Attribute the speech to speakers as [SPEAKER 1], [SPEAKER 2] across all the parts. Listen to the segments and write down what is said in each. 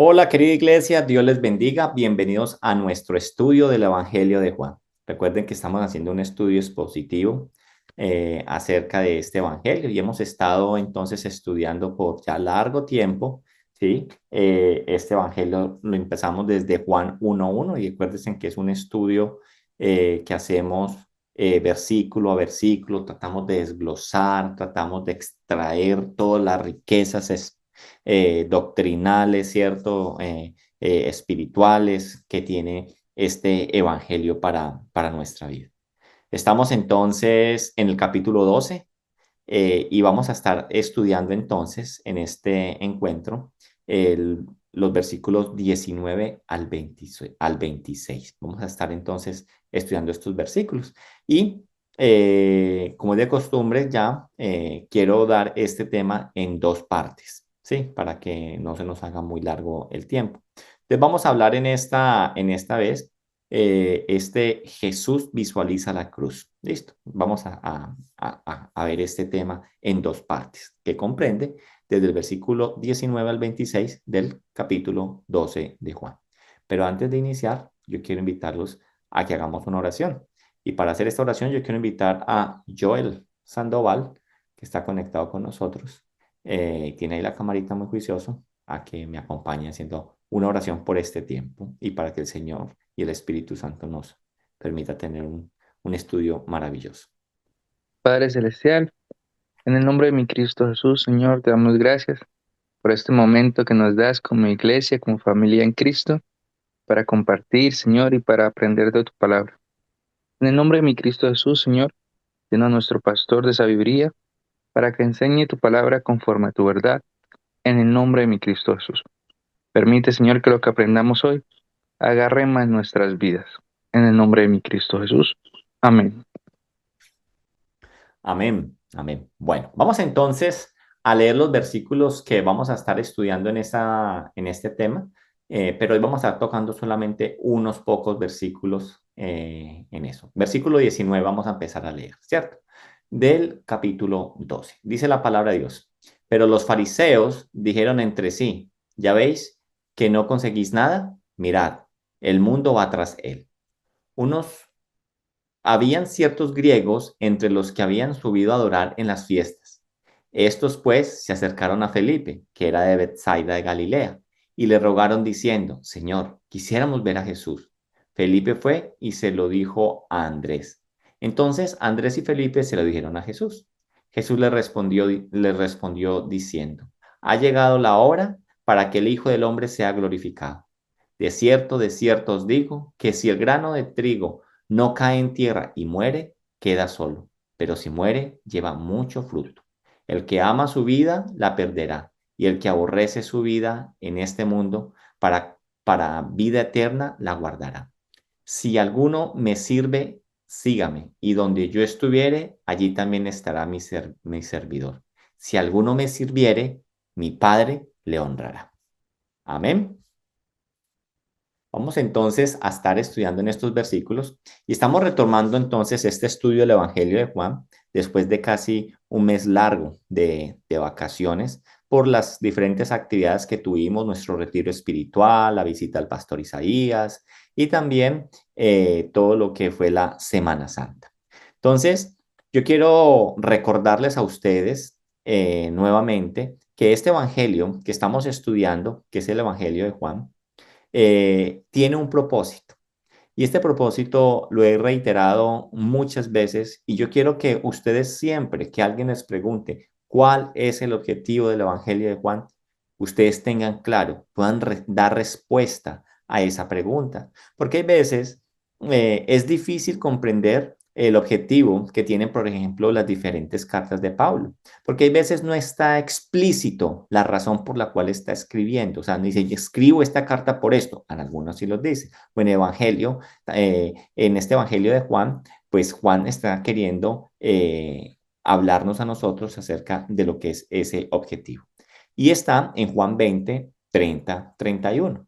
[SPEAKER 1] Hola, querida iglesia, Dios les bendiga. Bienvenidos a nuestro estudio del Evangelio de Juan. Recuerden que estamos haciendo un estudio expositivo acerca de este Evangelio y hemos estado entonces estudiando por ya largo tiempo, ¿sí? Este Evangelio lo empezamos desde Juan 1:1 y recuerden que es un estudio que hacemos versículo a versículo, tratamos de desglosar, tratamos de extraer todas las riquezas doctrinales, ¿cierto? Espirituales que tiene este evangelio para nuestra vida. Estamos entonces en el capítulo 12 y vamos a estar estudiando entonces en este encuentro los versículos 19 al 26. Vamos a estar entonces estudiando estos versículos y como es de costumbre ya quiero dar este tema en dos partes, ¿sí? Para que no se nos haga muy largo el tiempo. Entonces vamos a hablar en esta vez este Jesús visualiza la cruz. Listo. Vamos a ver este tema en dos partes, que comprende desde el versículo 19 al 26 del capítulo 12 de Juan. Pero antes de iniciar, yo quiero invitarlos a que hagamos una oración. Y para hacer esta oración, yo quiero invitar a Joel Sandoval, que está conectado con nosotros. Tiene ahí la camarita muy juicioso, a que me acompañe haciendo una oración por este tiempo y para que el Señor y el Espíritu Santo nos permita tener un estudio maravilloso.
[SPEAKER 2] Padre Celestial, en el nombre de mi Cristo Jesús, Señor, te damos gracias por este momento que nos das como iglesia, como familia en Cristo, para compartir, Señor, y para aprender de tu palabra. En el nombre de mi Cristo Jesús, Señor, llena a nuestro pastor de sabiduría para que enseñe tu palabra conforme a tu verdad, en el nombre de mi Cristo Jesús. Permite, Señor, que lo que aprendamos hoy agarre más nuestras vidas. En el nombre de mi Cristo Jesús. Amén.
[SPEAKER 1] Amén, amén. Bueno, vamos entonces a leer los versículos que vamos a estar estudiando en este tema, pero hoy vamos a estar tocando solamente unos pocos versículos en eso. Versículo 19 vamos a empezar a leer, ¿cierto? Del capítulo 12. Dice la palabra de Dios. Pero los fariseos dijeron entre sí, ¿ya veis que no conseguís nada? Mirad, el mundo va tras él. Unos Habían ciertos griegos entre los que habían subido a adorar en las fiestas. Estos pues se acercaron a Felipe, que era de Bethsaida de Galilea, y le rogaron diciendo, Señor, quisiéramos ver a Jesús. Felipe fue y se lo dijo a Andrés. Entonces Andrés y Felipe se lo dijeron a Jesús. Jesús le respondió diciendo, ha llegado la hora para que el Hijo del Hombre sea glorificado. De cierto os digo que si el grano de trigo no cae en tierra y muere, queda solo, pero si muere, lleva mucho fruto. El que ama su vida, la perderá, y el que aborrece su vida en este mundo, para vida eterna, la guardará. Si alguno me sirve, sígame, y donde yo estuviere, allí también estará mi servidor. Si alguno me sirviere, mi Padre le honrará. Amén. Vamos entonces a estar estudiando en estos versículos y estamos retomando entonces este estudio del Evangelio de Juan después de casi un mes largo de vacaciones por las diferentes actividades que tuvimos, nuestro retiro espiritual, la visita al pastor Isaías y también todo lo que fue la Semana Santa. Entonces, yo quiero recordarles a ustedes nuevamente que este Evangelio que estamos estudiando, que es el Evangelio de Juan, tiene un propósito. Y este propósito lo he reiterado muchas veces y yo quiero que ustedes siempre que alguien les pregunte cuál es el objetivo del Evangelio de Juan, ustedes tengan claro, puedan dar respuesta a esa pregunta. Porque hay veces es difícil comprender el objetivo que tienen, por ejemplo, las diferentes cartas de Pablo, porque hay veces no está explícito la razón por la cual está escribiendo, o sea, no dice, escribo esta carta por esto, en algunos sí los dice, o en Evangelio, en este Evangelio de Juan, pues Juan está queriendo hablarnos a nosotros acerca de lo que es ese objetivo. Y está en Juan 20, 30, 31.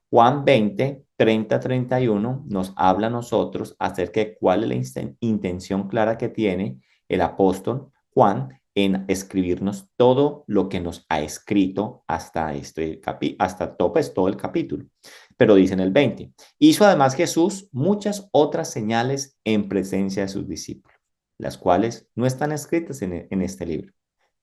[SPEAKER 1] Juan 20, 30, 31 nos habla a nosotros acerca de cuál es la intención clara que tiene el apóstol Juan en escribirnos todo lo que nos ha escrito hasta todo el capítulo. Pero dice en el 20, hizo además Jesús muchas otras señales en presencia de sus discípulos, las cuales no están escritas en este libro,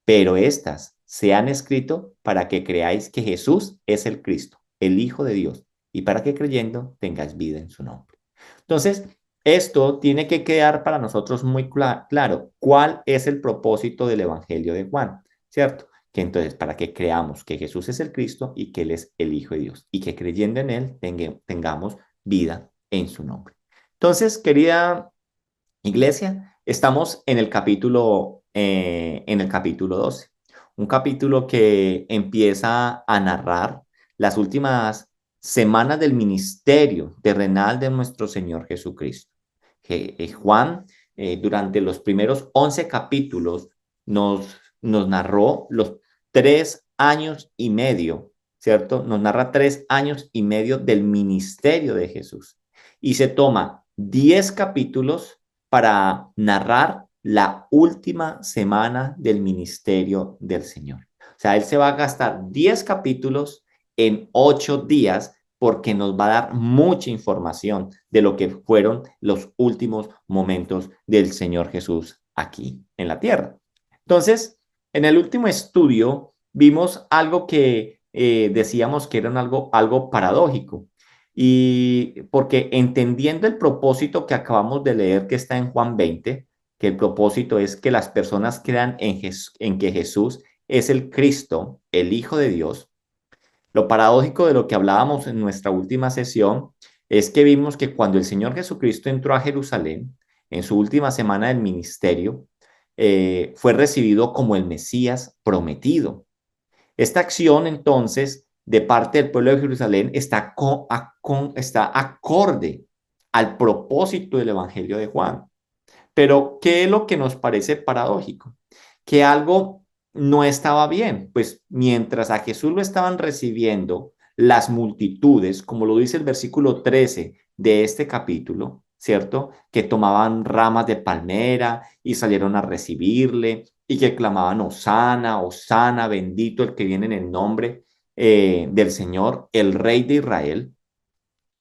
[SPEAKER 1] pero estas se han escrito para que creáis que Jesús es el Cristo, el Hijo de Dios, y para que creyendo tengáis vida en su nombre. Entonces, esto tiene que quedar para nosotros muy claro cuál es el propósito del Evangelio de Juan, ¿cierto? Que entonces, para que creamos que Jesús es el Cristo y que Él es el Hijo de Dios, y que creyendo en Él tengamos vida en su nombre. Entonces, querida iglesia, estamos en el capítulo 12, un capítulo que empieza a narrar las últimas semanas del ministerio terrenal de nuestro Señor Jesucristo. Juan, durante los primeros 11 capítulos, nos narró los 3 años y medio, ¿cierto? Nos narra 3 años y medio del ministerio de Jesús. Y se toma 10 capítulos para narrar la última semana del ministerio del Señor. O sea, Él se va a gastar 10 capítulos en 8 días porque nos va a dar mucha información de lo que fueron los últimos momentos del Señor Jesús aquí en la tierra. Entonces, en el último estudio vimos algo que decíamos que era algo paradójico. Y porque entendiendo el propósito que acabamos de leer que está en Juan 20, que el propósito es que las personas crean en que Jesús es el Cristo, el Hijo de Dios. Lo paradójico de lo que hablábamos en nuestra última sesión es que vimos que cuando el Señor Jesucristo entró a Jerusalén en su última semana del ministerio, fue recibido como el Mesías prometido. Esta acción, entonces, de parte del pueblo de Jerusalén está acorde al propósito del Evangelio de Juan. Pero, ¿qué es lo que nos parece paradójico? Que algo no estaba bien, pues mientras a Jesús lo estaban recibiendo las multitudes, como lo dice el versículo 13 de este capítulo, ¿cierto? Que tomaban ramas de palmera y salieron a recibirle y que clamaban, Hosana, Hosana, bendito el que viene en el nombre del Señor, el Rey de Israel.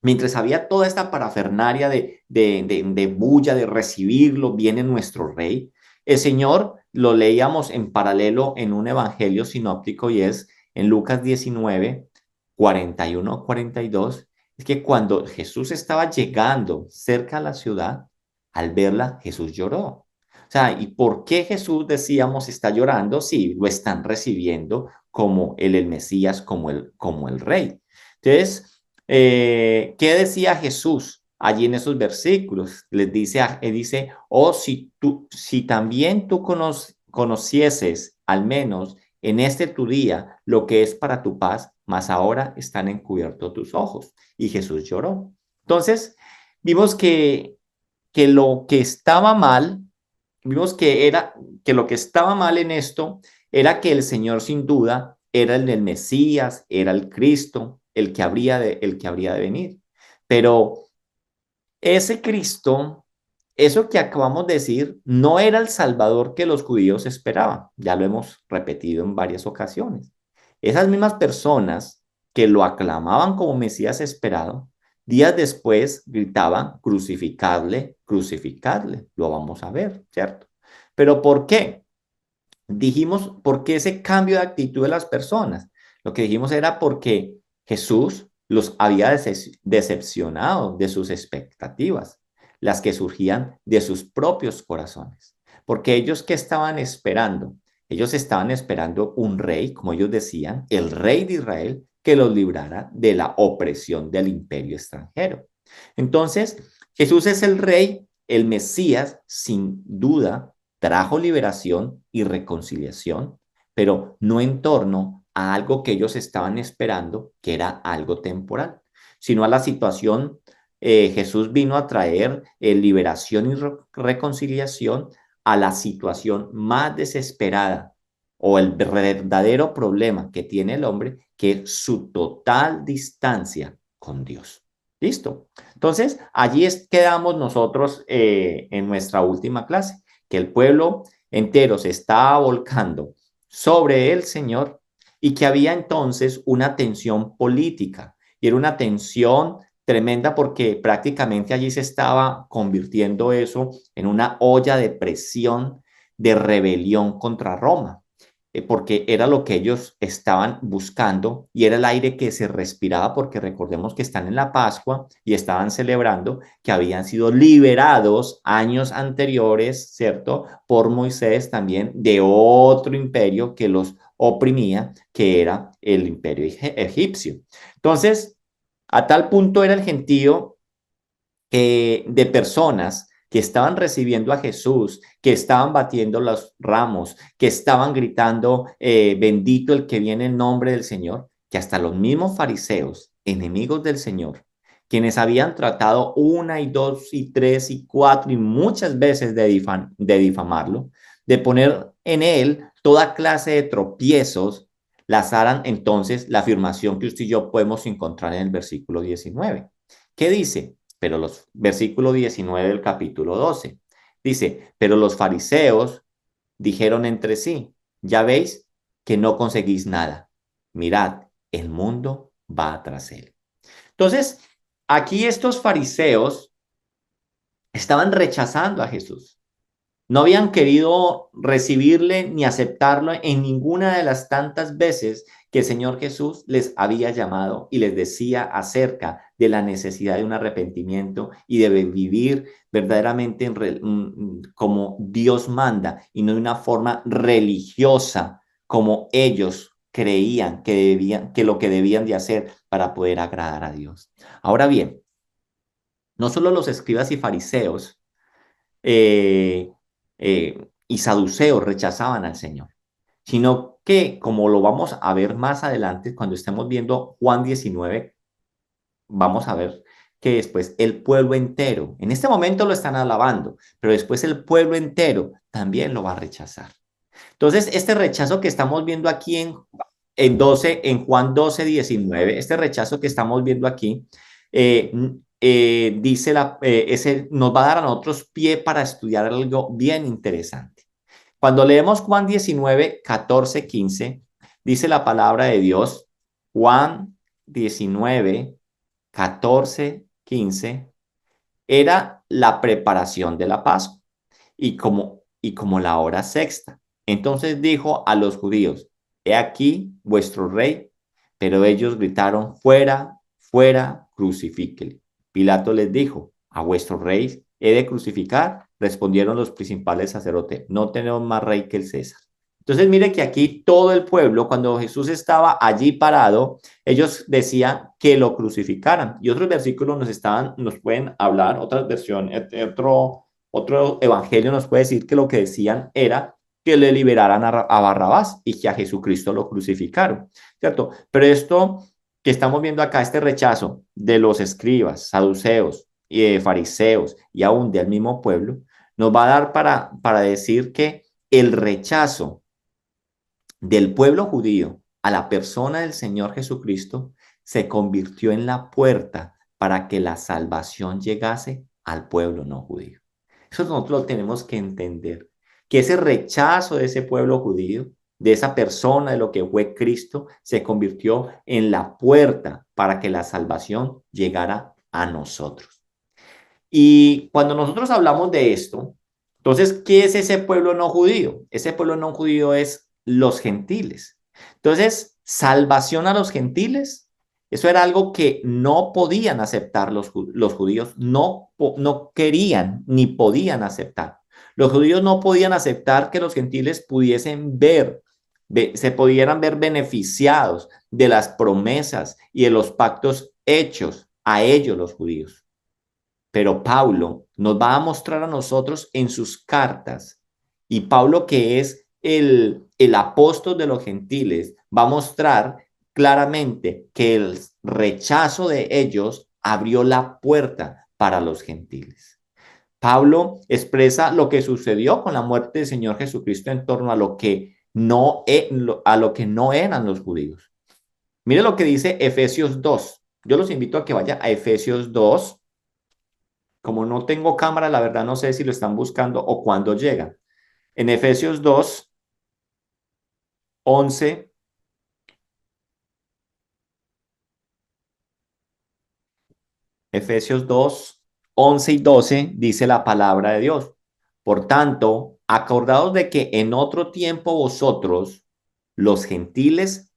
[SPEAKER 1] Mientras había toda esta parafernaria de bulla, de recibirlo, viene nuestro rey. El Señor lo leíamos en paralelo en un evangelio sinóptico y es en Lucas 19, 41, 42. Es que cuando Jesús estaba llegando cerca a la ciudad, al verla, Jesús lloró. O sea, ¿y por qué Jesús, decíamos, está llorando si lo están recibiendo como el Mesías, como el rey? Entonces, ¿qué decía Jesús allí en esos versículos? Les dice, dice, oh, si también tú conocieses al menos en este tu día lo que es para tu paz, mas ahora están encubiertos tus ojos. Y Jesús lloró. Entonces, vimos que lo que estaba mal, vimos que lo que estaba mal en esto era que el Señor sin duda era el del Mesías, era el Cristo, el que habría de venir. Pero ese Cristo, eso que acabamos de decir, no era el Salvador que los judíos esperaban. Ya lo hemos repetido en varias ocasiones. Esas mismas personas que lo aclamaban como Mesías esperado, días después gritaban, crucificadle, crucificadle. Lo vamos a ver, ¿cierto? Pero ¿por qué? Dijimos, ¿por qué ese cambio de actitud de las personas? Lo que dijimos era porque Jesús los había decepcionado de sus expectativas, las que surgían de sus propios corazones. Porque ellos, ¿qué estaban esperando? Ellos estaban esperando un rey, como ellos decían, el rey de Israel, que los librara de la opresión del imperio extranjero. Entonces, Jesús es el rey, el Mesías, sin duda, trajo liberación y reconciliación, pero no en torno a algo que ellos estaban esperando, que era algo temporal, sino a la situación. Jesús vino a traer liberación y reconciliación a la situación más desesperada o el verdadero problema que tiene el hombre, que es su total distancia con Dios. ¿Listo? Entonces, allí quedamos nosotros en nuestra última clase, que el pueblo entero se estaba volcando sobre el Señor y que había entonces una tensión política y era una tensión tremenda porque prácticamente allí se estaba convirtiendo eso en una olla de presión de rebelión contra Roma, porque era lo que ellos estaban buscando y era el aire que se respiraba, porque recordemos que están en la Pascua y estaban celebrando que habían sido liberados años anteriores, ¿cierto? Por Moisés también de otro imperio que los oprimía, que era el imperio egipcio. Entonces, a tal punto era el gentío de personas que estaban recibiendo a Jesús, que estaban batiendo los ramos, que estaban gritando, bendito el que viene en nombre del Señor, que hasta los mismos fariseos, enemigos del Señor, quienes habían tratado una y dos y tres y cuatro y muchas veces de difamarlo, de poner en él toda clase de tropiezos, lanzaran entonces la afirmación que usted y yo podemos encontrar en el versículo 19. ¿Qué dice? Pero los versículo 19 del capítulo 12 dice, pero los fariseos dijeron entre sí, ya veis que no conseguís nada. Mirad, el mundo va tras él. Entonces, aquí estos fariseos estaban rechazando a Jesús. No habían querido recibirle ni aceptarlo en ninguna de las tantas veces que el Señor Jesús les había llamado y les decía acerca de la necesidad de un arrepentimiento y de vivir verdaderamente como Dios manda y no de una forma religiosa como ellos creían que debían, que lo que debían de hacer para poder agradar a Dios. Ahora bien, no solo los escribas y fariseos y saduceos rechazaban al Señor, sino que, como lo vamos a ver más adelante, cuando estemos viendo Juan 19, vamos a ver que después el pueblo entero, en este momento lo están alabando, pero después el pueblo entero también lo va a rechazar. Entonces, este rechazo que estamos viendo aquí en Juan 12, 19, este rechazo que estamos viendo aquí, eh, dice nos va a dar a nosotros pie para estudiar algo bien interesante. Cuando leemos Juan 19, 14, 15, dice la palabra de Dios, Juan 19, 14, 15, era la preparación de la Pascua y como la hora sexta. Entonces dijo a los judíos, he aquí vuestro rey, pero ellos gritaron, fuera, fuera, crucifíquele. Pilato les dijo, a vuestro rey he de crucificar. Respondieron los principales sacerdotes, no tenemos más rey que el César. Entonces mire que aquí todo el pueblo, cuando Jesús estaba allí parado, ellos decían que lo crucificaran. Y otros versículos nos pueden hablar, otras versiones, otro evangelio nos puede decir que lo que decían era que le liberaran a Barrabás y que a Jesucristo lo crucificaron, ¿cierto? Pero esto que estamos viendo acá, este rechazo de los escribas, saduceos y de fariseos y aún del mismo pueblo, nos va a dar para decir que el rechazo del pueblo judío a la persona del Señor Jesucristo se convirtió en la puerta para que la salvación llegase al pueblo no judío. Eso nosotros lo tenemos que entender, que ese rechazo de ese pueblo judío, de esa persona, de lo que fue Cristo, se convirtió en la puerta para que la salvación llegara a nosotros. Y cuando nosotros hablamos de esto, entonces, ¿qué es ese pueblo no judío? Ese pueblo no judío es los gentiles. Entonces, salvación a los gentiles, eso era algo que no podían aceptar los judíos, no querían ni podían aceptar. Los judíos no podían aceptar que los gentiles pudiesen se pudieran ver beneficiados de las promesas y de los pactos hechos a ellos los judíos. Pero Pablo nos va a mostrar a nosotros en sus cartas, y Pablo, que es el apóstol de los gentiles, va a mostrar claramente que el rechazo de ellos abrió la puerta para los gentiles. Pablo expresa lo que sucedió con la muerte del Señor Jesucristo en torno a lo que no eran los judíos. Mire lo que dice Efesios 2. Yo los invito a que vaya a Efesios 2. Como no tengo cámara, la verdad no sé si lo están buscando o cuándo llega. En Efesios 2, 11, Efesios 2, 11 y 12 dice la palabra de Dios. Por tanto, acordaos de que en otro tiempo vosotros, los gentiles,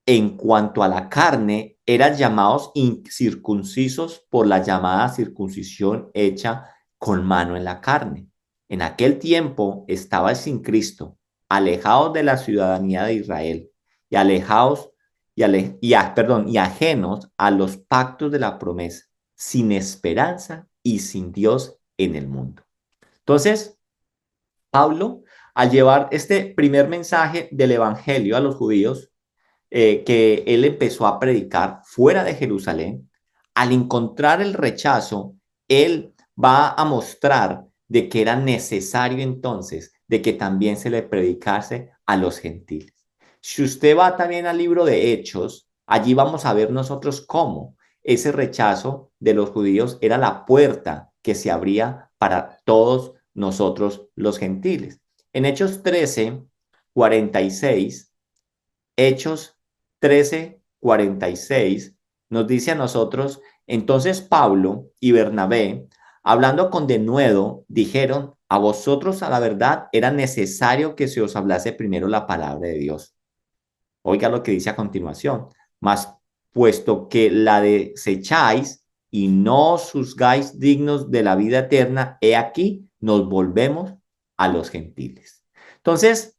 [SPEAKER 1] en cuanto a la carne, eran llamados incircuncisos por la llamada circuncisión hecha con mano en la carne. En aquel tiempo estabais sin Cristo, alejados de la ciudadanía de Israel y alejados y ajenos a los pactos de la promesa, sin esperanza y sin Dios en el mundo. Entonces, Pablo, al llevar este primer mensaje del evangelio a los judíos, que él empezó a predicar fuera de Jerusalén, al encontrar el rechazo, él va a mostrar de que era necesario entonces de que también se le predicase a los gentiles. Si usted va también al libro de Hechos, allí vamos a ver nosotros cómo ese rechazo de los judíos era la puerta que se abría para todos nosotros los gentiles. En Hechos 13, 46, Hechos 13:46 nos dice a nosotros, entonces Pablo y Bernabé, hablando con denuedo, dijeron, a vosotros a la verdad era necesario que se os hablase primero la palabra de Dios. Oiga lo que dice a continuación, mas puesto que la desecháis y no os juzgáis dignos de la vida eterna, he aquí, nos volvemos a los gentiles. Entonces,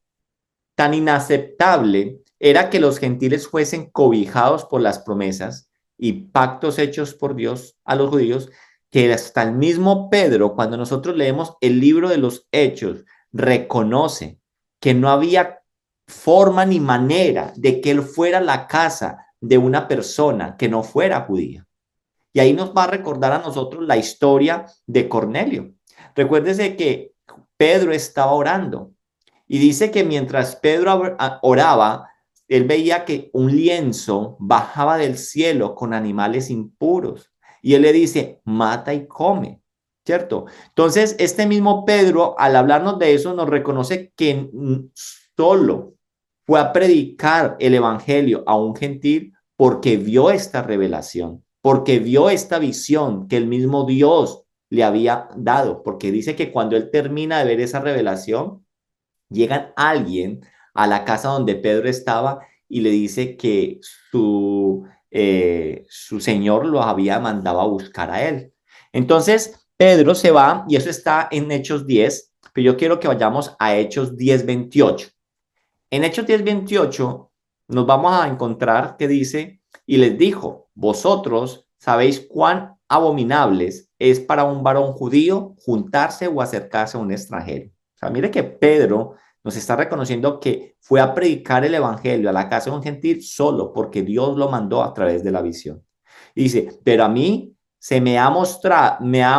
[SPEAKER 1] tan inaceptable era que los gentiles fuesen cobijados por las promesas y pactos hechos por Dios a los judíos, que hasta el mismo Pedro, cuando nosotros leemos el libro de los Hechos, reconoce que no había forma ni manera de que él fuera a la casa de una persona que no fuera judía. Y ahí nos va a recordar a nosotros la historia de Cornelio. Recuérdese que Pedro estaba orando y dice que mientras Pedro oraba, él veía que un lienzo bajaba del cielo con animales impuros. Y él le dice, mata y come, ¿cierto? Entonces, este mismo Pedro, al hablarnos de eso, nos reconoce que solo fue a predicar el evangelio a un gentil porque vio esta revelación, porque vio esta visión que el mismo Dios le había dado, porque dice que cuando él termina de ver esa revelación, llegan alguien a la casa donde Pedro estaba y le dice que su señor lo había mandado a buscar a él. Entonces, Pedro se va y eso está en Hechos 10, pero yo quiero que vayamos a Hechos 10:28. En Hechos 10:28 nos vamos a encontrar que dice, y les dijo, vosotros sabéis cuán abominables es para un varón judío juntarse o acercarse a un extranjero. O sea, mire que Pedro nos está reconociendo que fue a predicar el evangelio a la casa de un gentil solo porque Dios lo mandó a través de la visión. Y dice, pero a mí me ha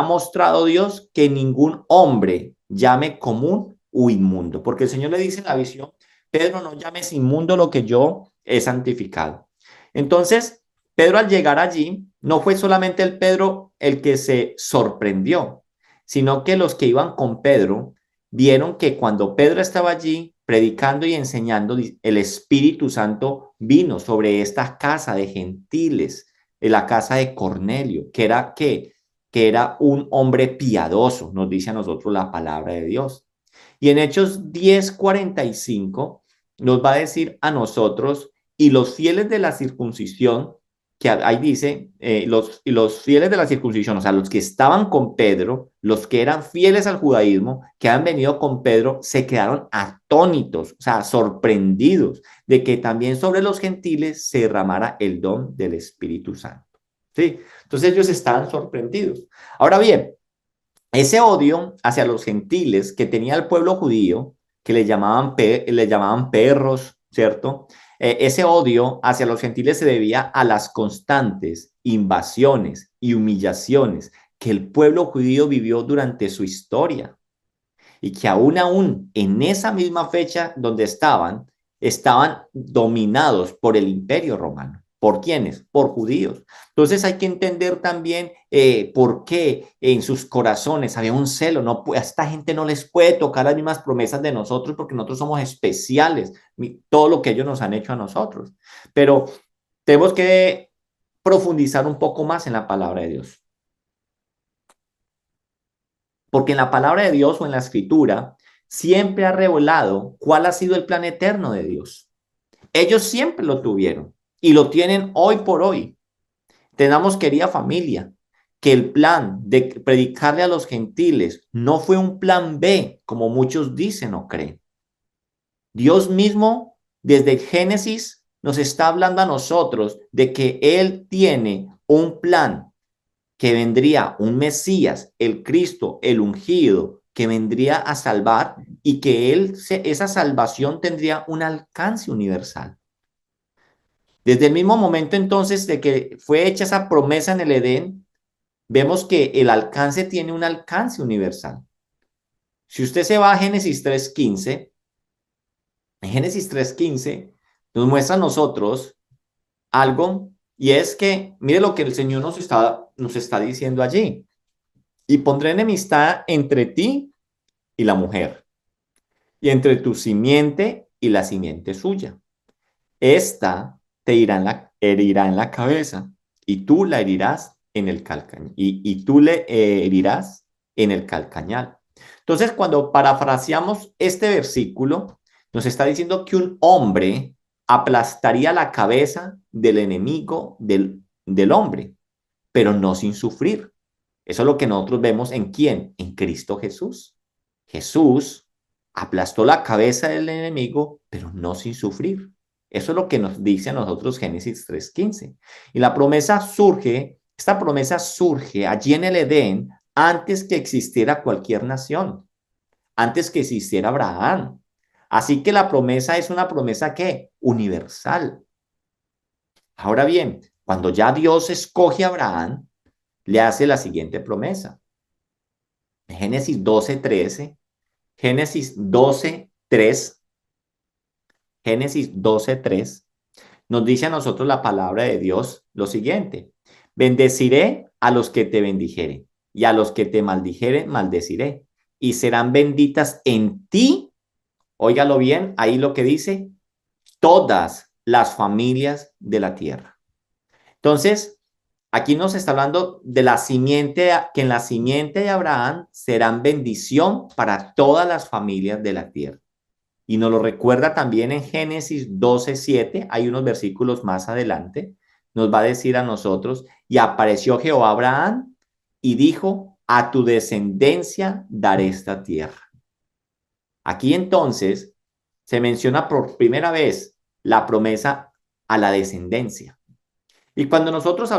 [SPEAKER 1] mostrado Dios que ningún hombre llame común o inmundo, porque el Señor le dice en la visión, Pedro, no llames inmundo lo que yo he santificado. Entonces, Pedro al llegar allí, no fue solamente el Pedro el que se sorprendió, sino que los que iban con Pedro vieron que cuando Pedro estaba allí predicando y enseñando, el Espíritu Santo vino sobre esta casa de gentiles, en la casa de Cornelio, que era ¿qué? Que era un hombre piadoso, nos dice a nosotros la palabra de Dios. Y en Hechos 10:45 nos va a decir a nosotros, y los fieles de la circuncisión, que ahí dice, los fieles de la circuncisión, o sea, los que estaban con Pedro, los que eran fieles al judaísmo, que han venido con Pedro, se quedaron atónitos, o sea, sorprendidos de que también sobre los gentiles se derramara el don del Espíritu Santo. ¿Sí? Entonces ellos estaban sorprendidos. Ahora bien, ese odio hacia los gentiles que tenía el pueblo judío, que le llamaban perros, ¿cierto? Ese odio hacia los gentiles se debía a las constantes invasiones y humillaciones que el pueblo judío vivió durante su historia y que aún en esa misma fecha donde estaban dominados por el imperio romano, ¿Por quiénes? Por judíos. Entonces hay que entender también por qué en sus corazones había un celo. No, a esta gente no les puede tocar las mismas promesas de nosotros porque nosotros somos especiales, todo lo que ellos nos han hecho a nosotros. Pero tenemos que profundizar un poco más en la palabra de Dios. Porque en la palabra de Dios o en la escritura siempre ha revelado cuál ha sido el plan eterno de Dios. Ellos siempre lo tuvieron y lo tienen hoy por hoy. Tenemos, querida familia, que el plan de predicarle a los gentiles no fue un plan B, como muchos dicen o creen. Dios mismo, desde Génesis, nos está hablando a nosotros de que Él tiene un plan, que vendría un Mesías, el Cristo, el ungido, que vendría a salvar y que esa salvación tendría un alcance universal. Desde el mismo momento entonces de que fue hecha esa promesa en el Edén, vemos que el alcance tiene un alcance universal. Si usted se va a Génesis 3.15, en Génesis 3.15 nos muestra a nosotros algo y es que, mire lo que el Señor nos está diciendo allí. Y pondré enemistad entre ti y la mujer, y entre tu simiente y la simiente suya. Esta te herirá en la cabeza, y tú la herirás en el calcañal, y tú le herirás en el calcañal. Entonces, cuando parafraseamos este versículo, nos está diciendo que un hombre aplastaría la cabeza del enemigo del hombre, pero no sin sufrir. Eso es lo que nosotros vemos en quién, en Cristo Jesús. Jesús aplastó la cabeza del enemigo, pero no sin sufrir. Eso es lo que nos dice a nosotros Génesis 3.15. Y esta promesa surge allí en el Edén antes que existiera cualquier nación, antes que existiera Abraham. Así que la promesa es una promesa ¿qué? Universal. Ahora bien, cuando ya Dios escoge a Abraham, le hace la siguiente promesa. Génesis 12.13, Génesis 12.3, Génesis 12.3, nos dice a nosotros la palabra de Dios lo siguiente: bendeciré a los que te bendijeren y a los que te maldijeren maldeciré y serán benditas en ti, óigalo bien, ahí lo que dice, todas las familias de la tierra. Entonces, aquí nos está hablando de la simiente, que en la simiente de Abraham serán bendición para todas las familias de la tierra. Y nos lo recuerda también en Génesis 12.7, hay unos versículos más adelante, nos va a decir a nosotros, y apareció Jehová a Abraham y dijo, a tu descendencia daré esta tierra. Aquí entonces se menciona por primera vez la promesa a la descendencia. Y cuando nosotros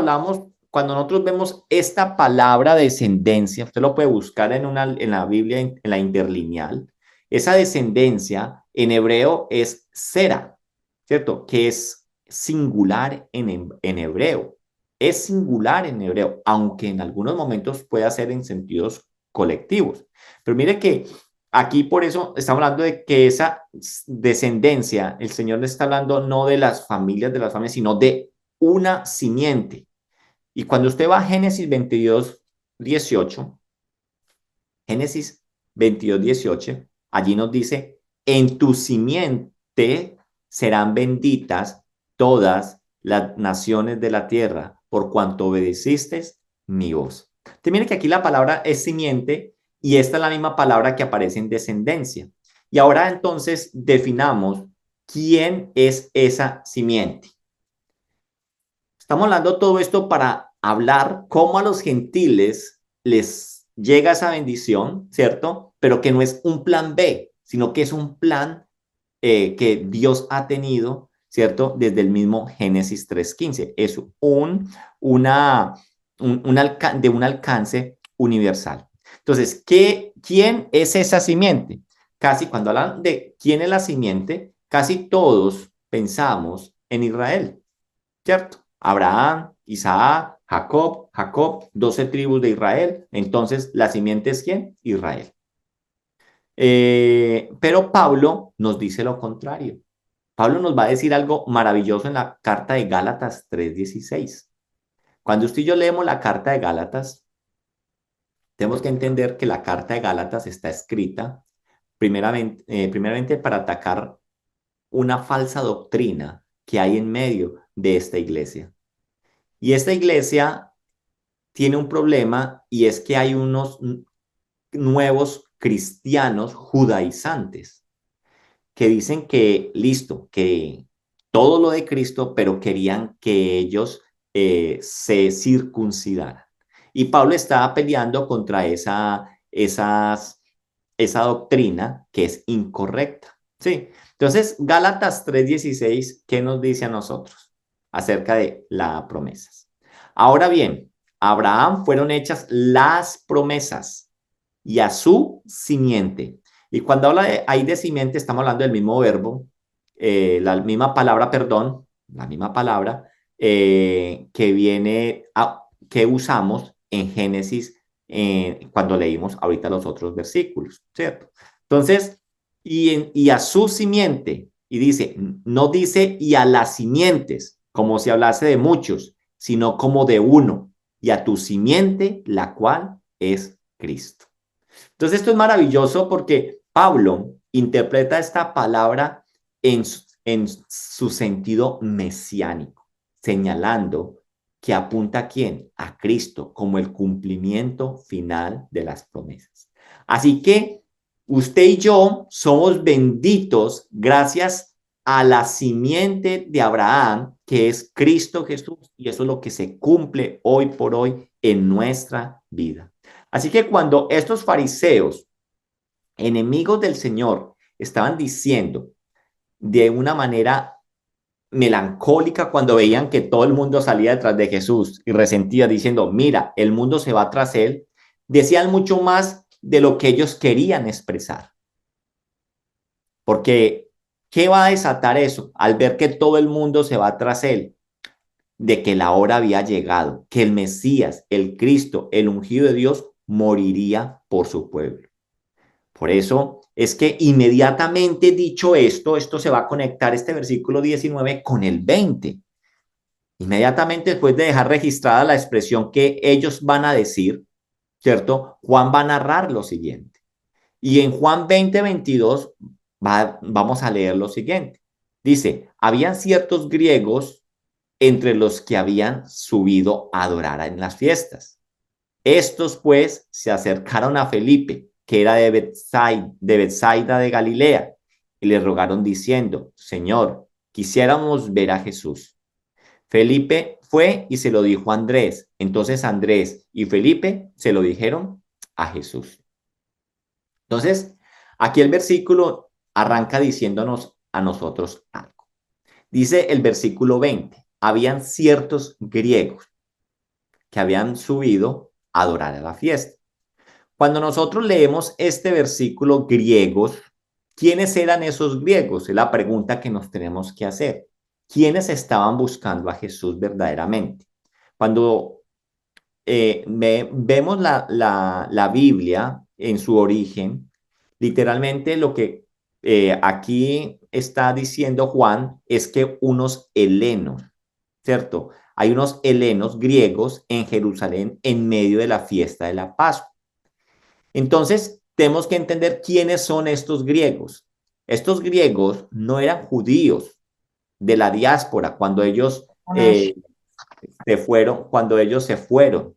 [SPEAKER 1] vemos esta palabra descendencia, usted lo puede buscar en la Biblia, en la interlineal, esa descendencia en hebreo es sera, ¿cierto? Que es singular en hebreo. Es singular en hebreo, aunque en algunos momentos pueda ser en sentidos colectivos. Pero mire que aquí por eso estamos hablando de que esa descendencia, el Señor le está hablando no de las familias, sino de una simiente. Y cuando usted va a Génesis 22.18, Génesis 22.18, allí nos dice, en tu simiente serán benditas todas las naciones de la tierra, por cuanto obedeciste mi voz. Te mire que aquí la palabra es simiente y esta es la misma palabra que aparece en descendencia. Y ahora entonces definamos quién es esa simiente. Estamos hablando todo esto para hablar cómo a los gentiles les llega esa bendición, ¿cierto? Pero que no es un plan B, sino que es un plan que Dios ha tenido, ¿cierto? Desde el mismo Génesis 3.15. Es de un alcance universal. Entonces, ¿quién es esa simiente? Casi cuando hablan de quién es la simiente, casi todos pensamos en Israel, ¿cierto? Abraham, Isaac, Jacob, 12 tribus de Israel. Entonces, ¿la simiente es quién? Israel. Pero Pablo nos dice lo contrario. Pablo nos va a decir algo maravilloso en la carta de Gálatas 3:16. Cuando usted y yo leemos la carta de Gálatas, tenemos que entender que la carta de Gálatas está escrita primeramente para atacar una falsa doctrina que hay en medio de esta iglesia. Y esta iglesia tiene un problema y es que hay unos nuevos cristianos judaizantes que dicen que, listo, que todo lo de Cristo, pero querían que ellos se circuncidaran. Y Pablo estaba peleando contra esa doctrina que es incorrecta. Sí. Entonces, Gálatas 3:16, ¿qué nos dice a nosotros acerca de las promesas? Ahora bien, a Abraham fueron hechas las promesas y a su simiente. Y cuando habla ahí de simiente, estamos hablando del mismo verbo, la misma palabra, perdón, la misma palabra que usamos en Génesis cuando leímos ahorita los otros versículos, ¿cierto? Entonces, y a su simiente, y dice, no dice y a las simientes, como si hablase de muchos, sino como de uno, y a tu simiente, la cual es Cristo. Entonces esto es maravilloso porque Pablo interpreta esta palabra en su sentido mesiánico, señalando que apunta a quién, a Cristo, como el cumplimiento final de las promesas. Así que usted y yo somos benditos gracias a la simiente de Abraham, que es Cristo Jesús, y eso es lo que se cumple hoy por hoy en nuestra vida. Así que cuando estos fariseos, enemigos del Señor, estaban diciendo de una manera melancólica cuando veían que todo el mundo salía detrás de Jesús y resentía diciendo, mira, el mundo se va tras él, decían mucho más de lo que ellos querían expresar. Porque, ¿qué va a desatar eso? Al ver que todo el mundo se va tras él, de que la hora había llegado, que el Mesías, el Cristo, el ungido de Dios, moriría por su pueblo. Por eso es que inmediatamente dicho esto se va a conectar este versículo 19 con el 20. Inmediatamente después de dejar registrada la expresión que ellos van a decir, ¿cierto? Juan va a narrar lo siguiente. Y en Juan 20:22 vamos a leer lo siguiente. Dice, habían ciertos griegos entre los que habían subido a adorar en las fiestas. Estos pues se acercaron a Felipe, que era de Betsaida de Galilea, y le rogaron diciendo, Señor, quisiéramos ver a Jesús. Felipe fue y se lo dijo a Andrés. Entonces Andrés y Felipe se lo dijeron a Jesús. Entonces, aquí el versículo arranca diciéndonos a nosotros algo. Dice el versículo 20, habían ciertos griegos que habían subido a adorar a la fiesta. Cuando nosotros leemos este versículo griegos, ¿quiénes eran esos griegos? Es la pregunta que nos tenemos que hacer. ¿Quiénes estaban buscando a Jesús verdaderamente? Cuando vemos la Biblia en su origen, literalmente lo que aquí está diciendo Juan es que unos helenos, ¿cierto? Hay unos helenos griegos en Jerusalén en medio de la fiesta de la Pascua. Entonces, tenemos que entender quiénes son estos griegos. Estos griegos no eran judíos de la diáspora cuando ellos se fueron.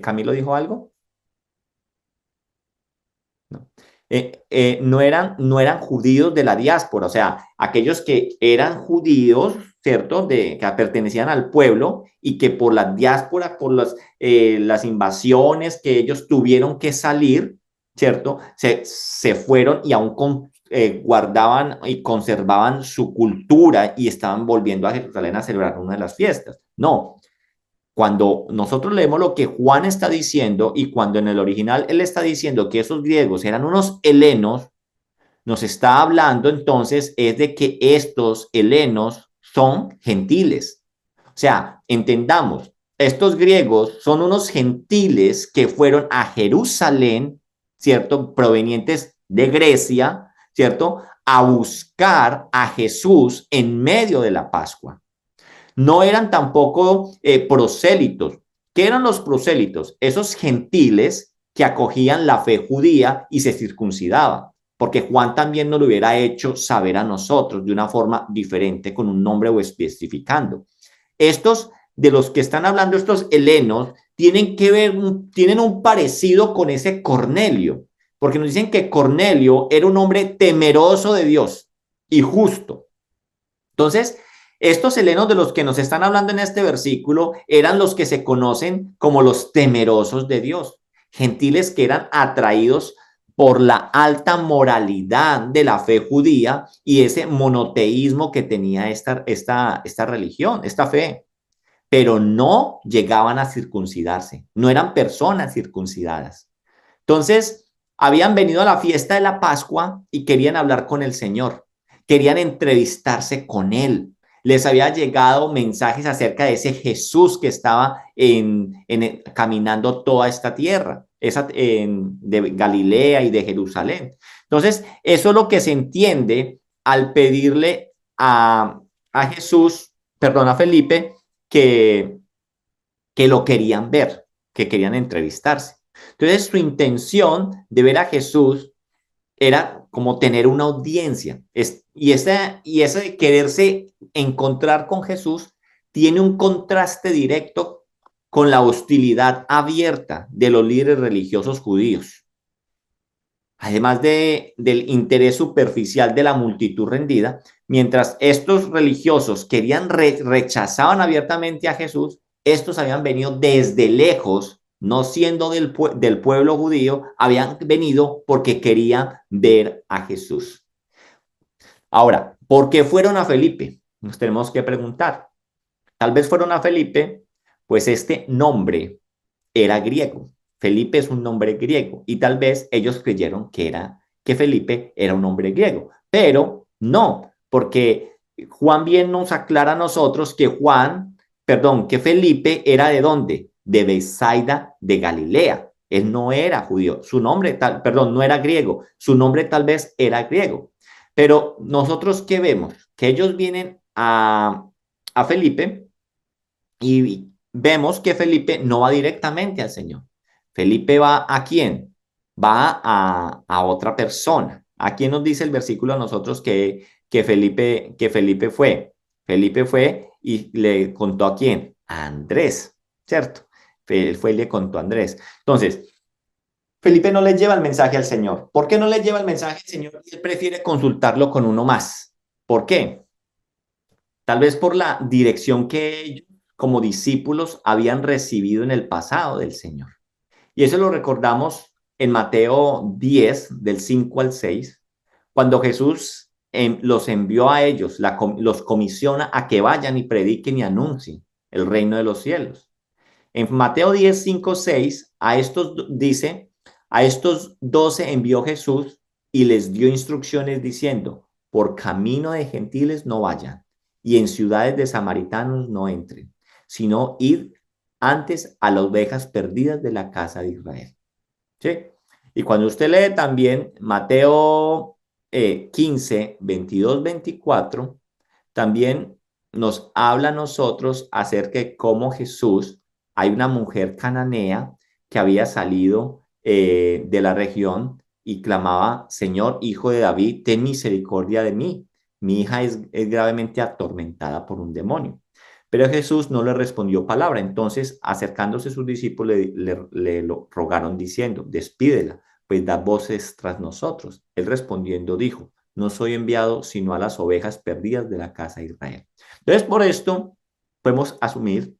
[SPEAKER 1] ¿Camilo dijo algo? No. No eran judíos de la diáspora, o sea, aquellos que eran judíos, ¿cierto? Que pertenecían al pueblo y que por la diáspora, por las invasiones que ellos tuvieron que salir, ¿cierto? Se fueron y aún guardaban y conservaban su cultura y estaban volviendo a Jerusalén a celebrar una de las fiestas. No, cuando nosotros leemos lo que Juan está diciendo y cuando en el original él está diciendo que esos griegos eran unos helenos, nos está hablando entonces es de que estos helenos son gentiles. O sea, entendamos, estos griegos son unos gentiles que fueron a Jerusalén, ¿cierto? Provenientes de Grecia, ¿cierto? a buscar a Jesús en medio de la Pascua. No eran tampoco prosélitos. ¿Qué eran los prosélitos? Esos gentiles que acogían la fe judía y se circuncidaban, porque Juan también nos lo hubiera hecho saber a nosotros de una forma diferente, con un nombre o especificando. Estos de los que están hablando, estos helenos, tienen un parecido con ese Cornelio, porque nos dicen que Cornelio era un hombre temeroso de Dios y justo. Entonces, estos helenos de los que nos están hablando en este versículo eran los que se conocen como los temerosos de Dios, gentiles que eran atraídos por la alta moralidad de la fe judía y ese monoteísmo que tenía esta religión, esta fe, pero no llegaban a circuncidarse, no eran personas circuncidadas. Entonces, habían venido a la fiesta de la Pascua y querían hablar con el Señor, querían entrevistarse con Él. Les había llegado mensajes acerca de ese Jesús que estaba caminando toda esta tierra, de Galilea y de Jerusalén. Entonces, eso es lo que se entiende al pedirle a Jesús, perdón, a Felipe, que, que lo querían ver, que querían entrevistarse. Entonces, su intención de ver a Jesús era como tener una audiencia. Y ese de quererse encontrar con Jesús tiene un contraste directo con la hostilidad abierta de los líderes religiosos judíos. Además del interés superficial de la multitud rendida, mientras estos religiosos rechazaban abiertamente a Jesús, estos habían venido desde lejos, no siendo del pueblo judío, habían venido porque querían ver a Jesús. Ahora, ¿por qué fueron a Felipe? Nos tenemos que preguntar. Tal vez fueron a Felipe, pues este nombre era griego. Felipe es un nombre griego y tal vez ellos creyeron que Felipe era un nombre griego, pero no, porque Juan bien nos aclara a nosotros que Felipe era ¿de dónde? De Betsaida de Galilea. Él no era judío, su nombre no era griego, su nombre tal vez era griego. Pero nosotros ¿qué vemos? Que ellos vienen a Felipe y vemos que Felipe no va directamente al Señor. Felipe va ¿a quién? Va a otra persona. ¿A quién nos dice el versículo a nosotros que Felipe fue? Felipe fue y le contó ¿a quién? A Andrés, ¿cierto? Él fue y le contó a Andrés. Entonces, Felipe no le lleva el mensaje al Señor. ¿Por qué no le lleva el mensaje al Señor? Y él prefiere consultarlo con uno más. ¿Por qué? Tal vez por la dirección que ellos como discípulos habían recibido en el pasado del Señor. Y eso lo recordamos en Mateo 10, del 5 al 6, cuando Jesús los envió a ellos, los comisiona a que vayan y prediquen y anuncien el reino de los cielos. En Mateo 10, 5, 6, dice, a estos 12 envió Jesús y les dio instrucciones diciendo, por camino de gentiles no vayan y en ciudades de samaritanos no entren, sino id antes a las ovejas perdidas de la casa de Israel. ¿Sí? Y cuando usted lee también Mateo 15, 22, 24, también nos habla a nosotros acerca de cómo Jesús, hay una mujer cananea que había salido de la región y clamaba, Señor, hijo de David, ten misericordia de mí. Mi hija es gravemente atormentada por un demonio. Pero Jesús no le respondió palabra. Entonces, acercándose a sus discípulos, le lo rogaron diciendo, despídela, pues da voces tras nosotros. Él respondiendo dijo, no soy enviado sino a las ovejas perdidas de la casa de Israel. Entonces, por esto podemos asumir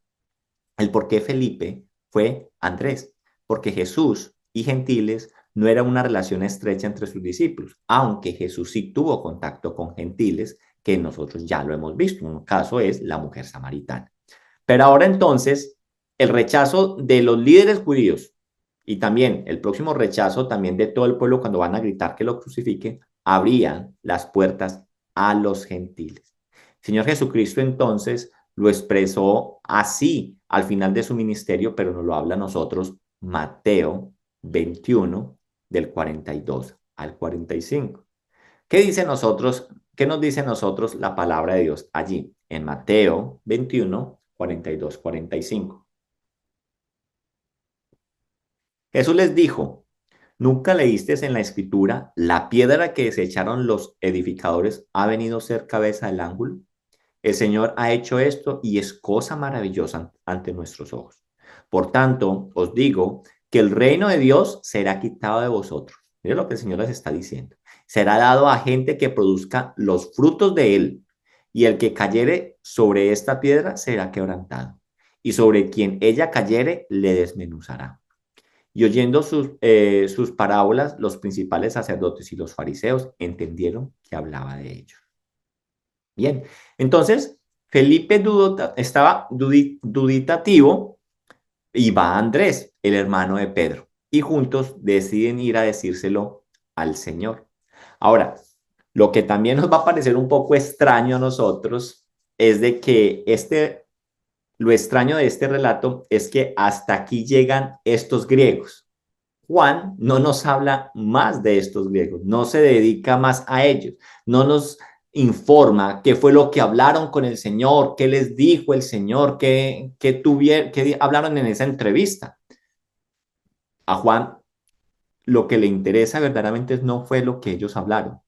[SPEAKER 1] el por qué Felipe fue Andrés, porque Jesús y gentiles no era una relación estrecha entre sus discípulos, aunque Jesús sí tuvo contacto con gentiles, que nosotros ya lo hemos visto. Un caso es la mujer samaritana. Pero ahora entonces, el rechazo de los líderes judíos y también el próximo rechazo también de todo el pueblo cuando van a gritar que lo crucifiquen, abrían las puertas a los gentiles. El Señor Jesucristo entonces lo expresó así al final de su ministerio, pero nos lo habla a nosotros Mateo 21 del 42 al 45. ¿Qué nos dice nosotros la palabra de Dios allí? En Mateo 21, 42, 45. Jesús les dijo, ¿nunca leíste en la escritura, la piedra que desecharon los edificadores ha venido a ser cabeza del ángulo? El Señor ha hecho esto y es cosa maravillosa ante nuestros ojos. Por tanto, os digo que el reino de Dios será quitado de vosotros. Mira lo que el Señor les está diciendo. Será dado a gente que produzca los frutos de él. Y el que cayere sobre esta piedra será quebrantado. Y sobre quien ella cayere le desmenuzará. Y oyendo sus parábolas, los principales sacerdotes y los fariseos entendieron que hablaba de ellos. Bien, entonces Felipe estaba duditativo y va Andrés, el hermano de Pedro, y juntos deciden ir a decírselo al Señor. Ahora, lo que también nos va a parecer un poco extraño a nosotros es de que lo extraño de este relato es que hasta aquí llegan estos griegos. Juan no nos habla más de estos griegos, no se dedica más a ellos, no nos informa qué fue lo que hablaron con el Señor, qué les dijo el Señor, qué hablaron en esa entrevista. A Juan lo que le interesa verdaderamente no fue lo que ellos hablaron.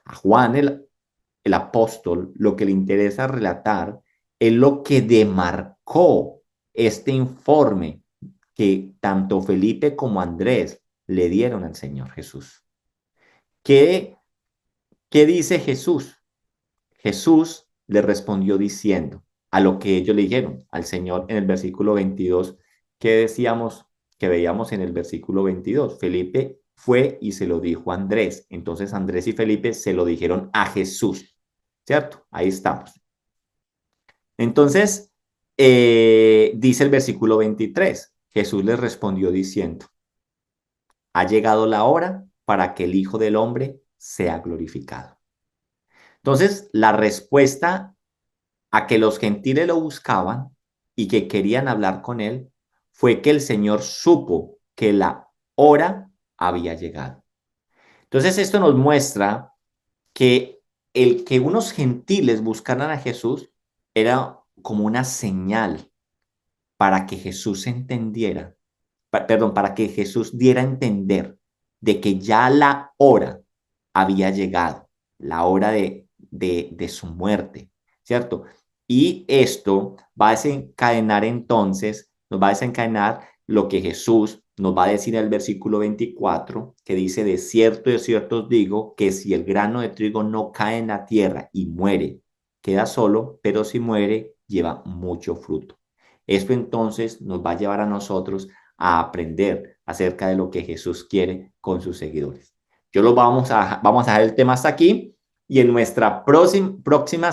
[SPEAKER 1] A Juan, el apóstol, lo que le interesa relatar es lo que demarcó este informe que tanto Felipe como Andrés le dieron al Señor Jesús. ¿Qué, qué dice Jesús? Jesús le respondió diciendo a lo que ellos le dijeron al Señor en el versículo 22, que decíamos, que veíamos en el versículo 22. Felipe fue y se lo dijo a Andrés. Entonces Andrés y Felipe se lo dijeron a Jesús, ¿cierto? Ahí estamos. Entonces, dice el versículo 23, Jesús les respondió diciendo, ha llegado la hora para que el Hijo del Hombre sea glorificado. Entonces, la respuesta a que los gentiles lo buscaban y que querían hablar con él fue que el Señor supo que la hora había llegado. Entonces, esto nos muestra que el que unos gentiles buscaran a Jesús era como una señal para que Jesús entendiera, perdón, para que Jesús diera a entender de que ya la hora había llegado, la hora de su muerte, ¿cierto? Y esto va a desencadenar entonces, nos va a desencadenar lo que Jesús nos va a decir en el versículo 24, que dice, de cierto os digo, que si el grano de trigo no cae en la tierra y muere, queda solo, pero si muere, lleva mucho fruto. Esto entonces nos va a llevar a nosotros a aprender acerca de lo que Jesús quiere con sus seguidores. Vamos a dejar el tema hasta aquí y en nuestra próxima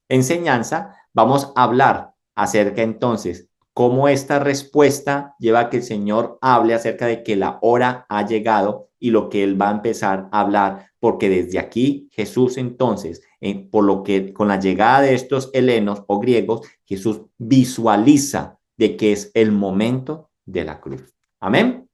[SPEAKER 1] enseñanza vamos a hablar acerca entonces cómo esta respuesta lleva a que el Señor hable acerca de que la hora ha llegado y lo que Él va a empezar a hablar, porque desde aquí Jesús entonces, por lo que con la llegada de estos helenos o griegos, Jesús visualiza de que es el momento de la cruz. Amén.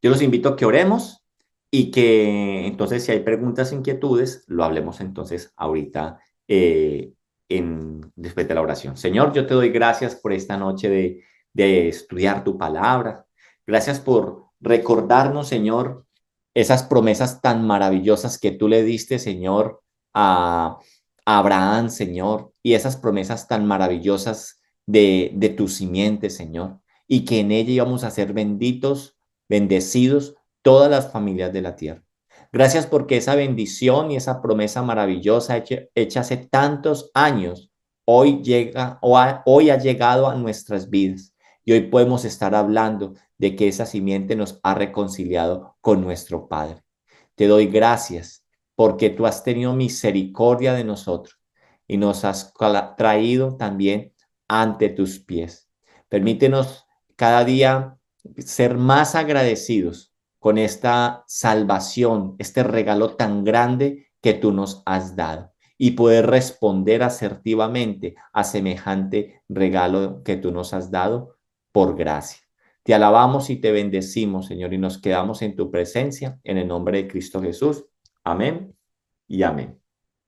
[SPEAKER 1] Yo los invito a que oremos y que entonces si hay preguntas, inquietudes, lo hablemos entonces ahorita después de la oración. Señor, yo te doy gracias por esta noche de estudiar tu palabra. Gracias por recordarnos, Señor, esas promesas tan maravillosas que tú le diste, Señor, a Abraham, Señor, y esas promesas tan maravillosas de tu simiente, Señor, y que en ella íbamos a ser benditos, bendecidos todas las familias de la tierra. Gracias porque esa bendición y esa promesa maravillosa hecha hace tantos años, hoy ha llegado a nuestras vidas y hoy podemos estar hablando de que esa simiente nos ha reconciliado con nuestro Padre. Te doy gracias porque tú has tenido misericordia de nosotros y nos has traído también ante tus pies. Permítenos cada día ser más agradecidos con esta salvación, este regalo tan grande que tú nos has dado y poder responder asertivamente a semejante regalo que tú nos has dado por gracia. Te alabamos y te bendecimos, Señor, y nos quedamos en tu presencia, en el nombre de Cristo Jesús. Amén y amén.